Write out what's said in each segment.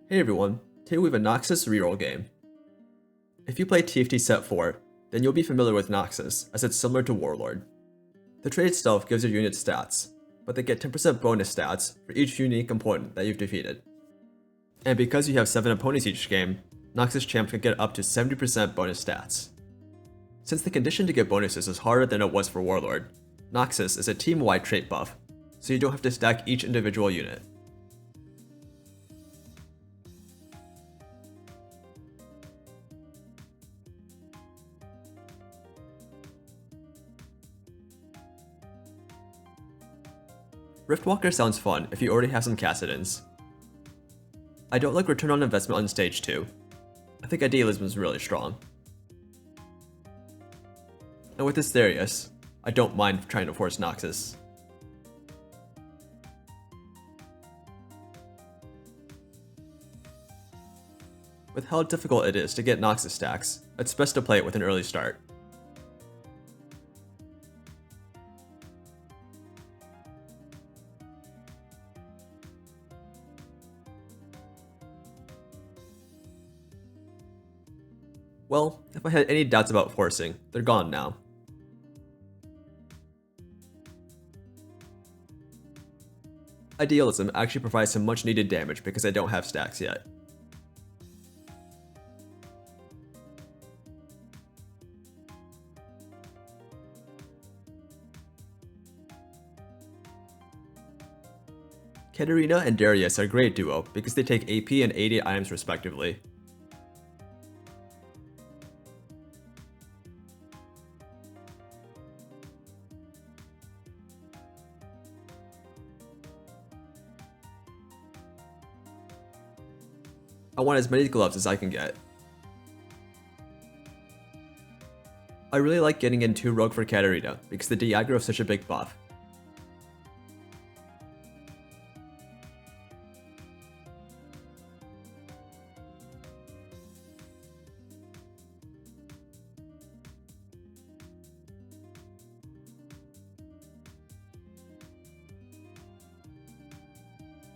Hey everyone, today we have a Noxus reroll game. If you play TFT Set 4, then you'll be familiar with Noxus, as it's similar to Warlord. The trait itself gives your unit stats, but they get 10% bonus stats for each unique opponent that you've defeated. And because you have 7 opponents each game, Noxus champs can get up to 70% bonus stats. Since the condition to get bonuses is harder than it was for Warlord, Noxus is a team-wide trait buff, so you don't have to stack each individual unit. Riftwalker sounds fun if you already have some Cassidans. I don't like return on investment on stage 2. I think Idealism is really strong. And with this Darius, I don't mind trying to force Noxus. With how difficult it is to get Noxus stacks, it's best to play it with an early start. Well, if I had any doubts about forcing, they're gone now. Idealism actually provides some much needed damage because I don't have stacks yet. Katarina and Darius are a great duo because they take AP and AD items respectively. I want as many gloves as I can get. I really like getting in 2 rogue for Katarina because the Diagro is such a big buff.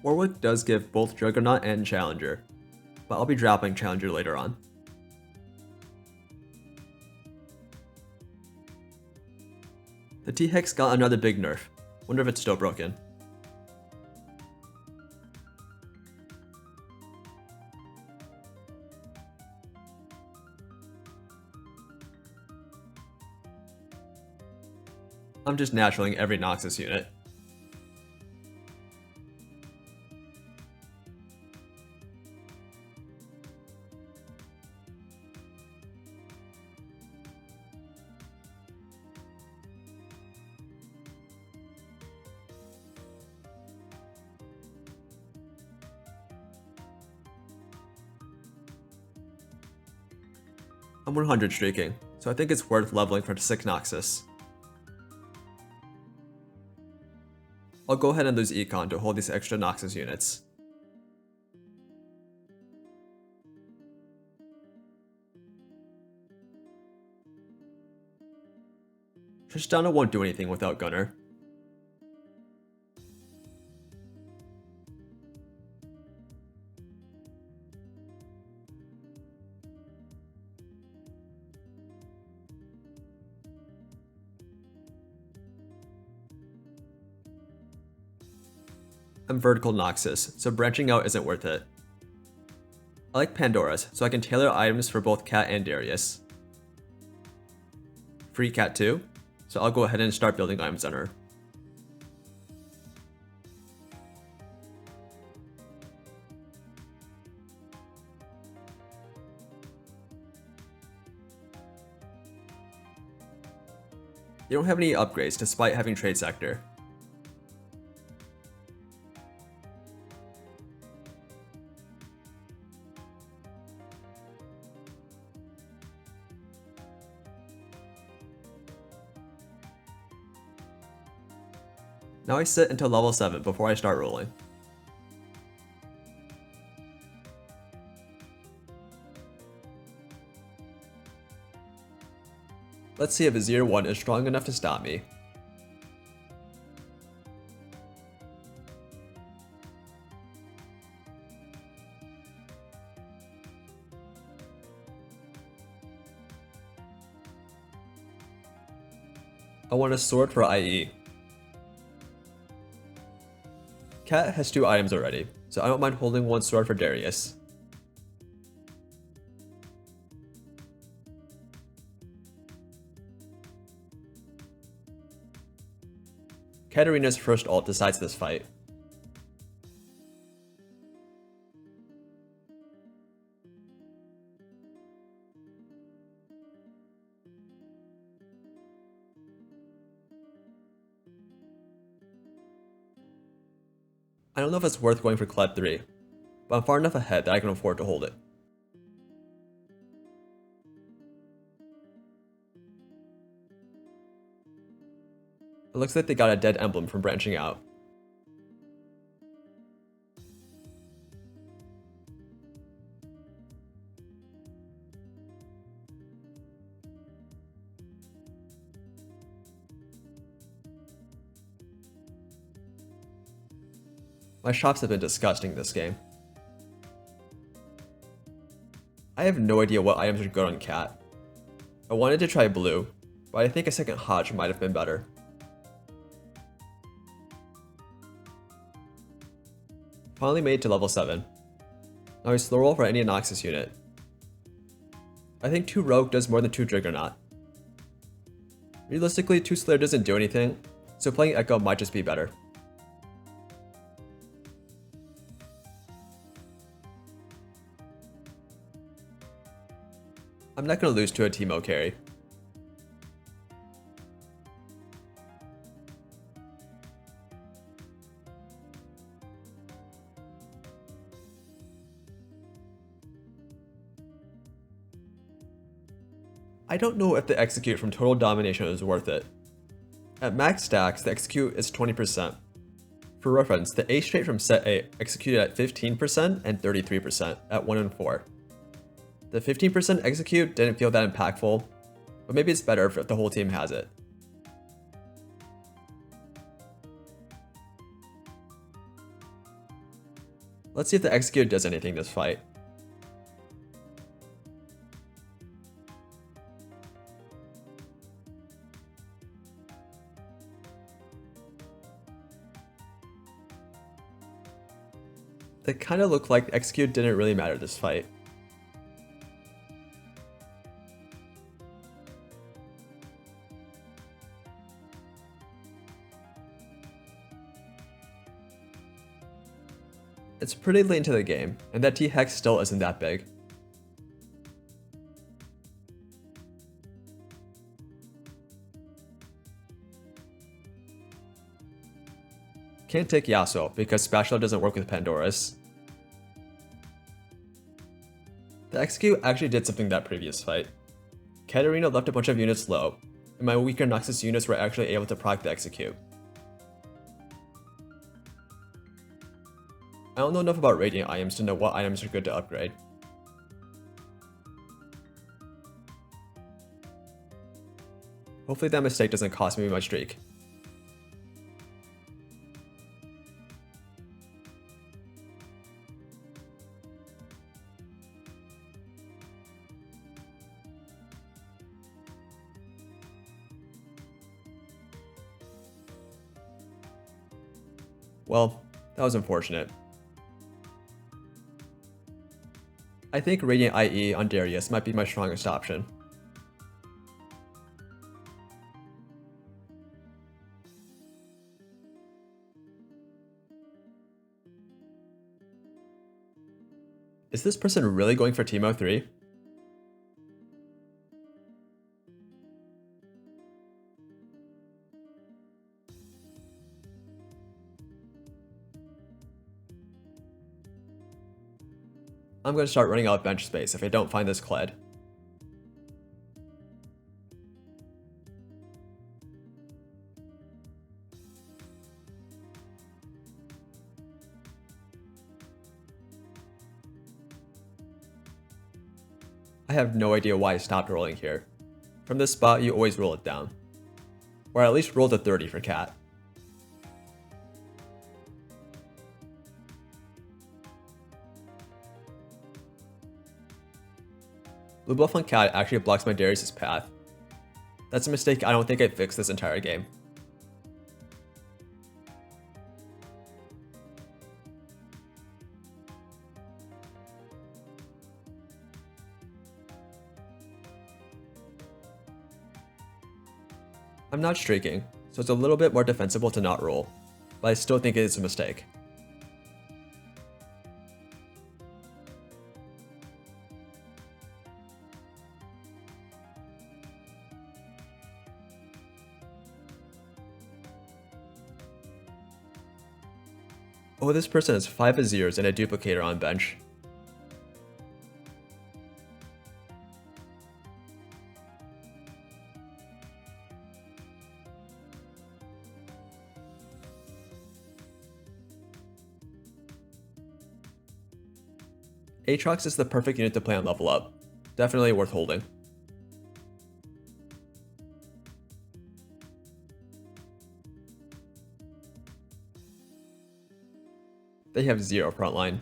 Warwick does give both Juggernaut and Challenger, but I'll be dropping Challenger later on. The T-Hex got another big nerf. Wonder if it's still broken. I'm just naturaling every Noxus unit. I'm 100 streaking, so I think it's worth leveling for 6 Noxus. I'll go ahead and lose Econ to hold these extra Noxus units. Tristana won't do anything without Gunner. I'm vertical Noxus, so branching out isn't worth it. I like Pandora's, so I can tailor items for both Cat and Darius. Free Cat too, so I'll go ahead and start building items on her. You don't have any upgrades despite having Trade Sector. Now I sit until level 7 before I start rolling. Let's see if Azir 1 is strong enough to stop me. I want a sword for IE. Cat has 2 items already, so I don't mind holding 1 sword for Darius. Katarina's first ult decides this fight. I don't know if it's worth going for Kled 3, but I'm far enough ahead that I can afford to hold it. It looks like they got a dead emblem from branching out. My shops have been disgusting this game. I have no idea what items are good on Cat. I wanted to try blue, but I think a second Hodge might have been better. Finally made it to level 7. Now I slow roll for any Noxus unit. I think 2 Rogue does more than 2 Juggernaut. Realistically, 2 Slayer doesn't do anything, so playing Echo might just be better. I'm not going to lose to a Teemo carry. I don't know if the execute from Total Domination is worth it. At max stacks, the execute is 20%. For reference, the Ace trait from set A executed at 15% and 33% at 1 and 4. The 15% execute didn't feel that impactful, but maybe it's better if the whole team has it. Let's see if the execute does anything this fight. It kinda looked like the execute didn't really matter this fight. It's pretty late into the game, and that T-Hex still isn't that big. Can't take Yasuo because Spatula doesn't work with Pandora's. The execute actually did something that previous fight. Katarina left a bunch of units low, and my weaker Noxus units were actually able to proc the execute. I don't know enough about Radiant items to know what items are good to upgrade. Hopefully that mistake doesn't cost me my streak. Well, that was unfortunate. I think Radiant IE on Darius might be my strongest option. Is this person really going for Teemo 3? I'm going to start running out of bench space if I don't find this Kled. I have no idea why I stopped rolling here. From this spot, you always roll it down. Or at least roll to 30 for Cat. Blue buff on Cat actually blocks my Darius' path. That's a mistake I don't think I fixed this entire game. I'm not streaking, so it's a little bit more defensible to not roll, but I still think it is a mistake. Oh, this person has 5 Azirs and a duplicator on bench. Aatrox is the perfect unit to play on level up. Definitely worth holding. They have 0 frontline.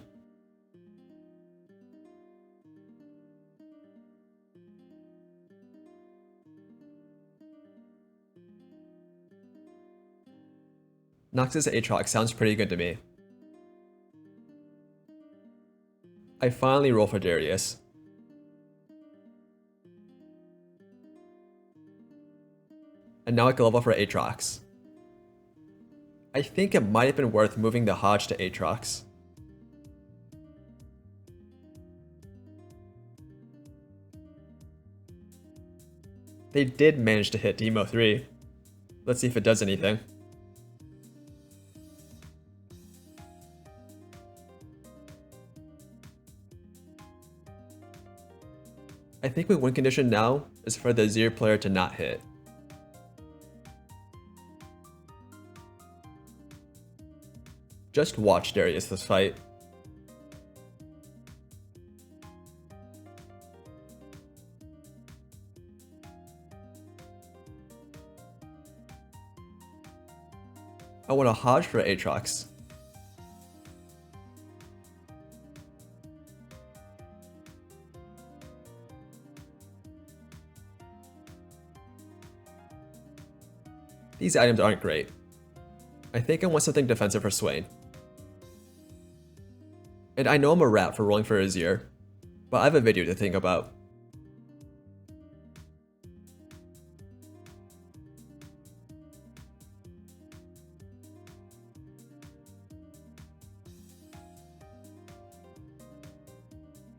Noxus Aatrox sounds pretty good to me. I finally roll for Darius. And now I can level for Aatrox. I think it might have been worth moving the Hodge to Aatrox. They did manage to hit Demo 3. Let's see if it does anything. I think my win condition now is for the Azir player to not hit. Just watch Darius this fight. I want a Hodge for Aatrox. These items aren't great. I think I want something defensive for Swain. And I know I'm a rat for rolling for Azir, but I have a video to think about.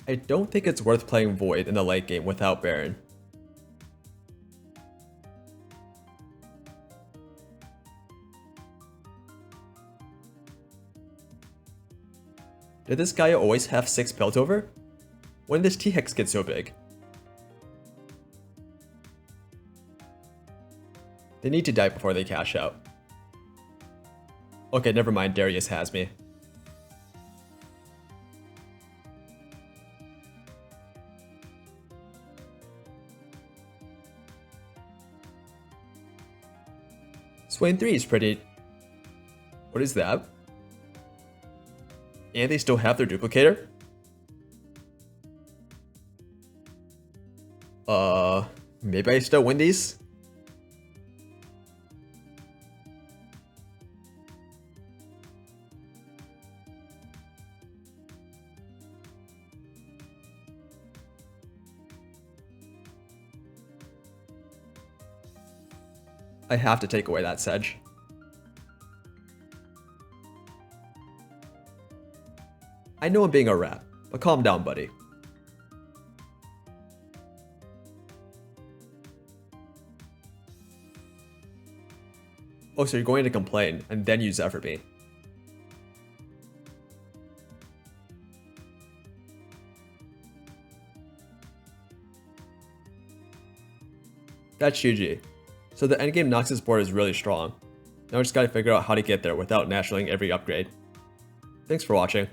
I don't think it's worth playing Void in the late game without Baron. Did this guy always have 6 Piltover? When did this T-Hex get so big? They need to die before they cash out. Okay, never mind, Darius has me. Swain 3 is pretty... What is that? And they still have their duplicator? Maybe I still win these? I have to take away that Sedge. I know I'm being a rat, but calm down, buddy. Oh, so you're going to complain and then use that for me. That's GG. So the endgame Noxus board is really strong. Now I just gotta figure out how to get there without nationaling every upgrade. Thanks for watching.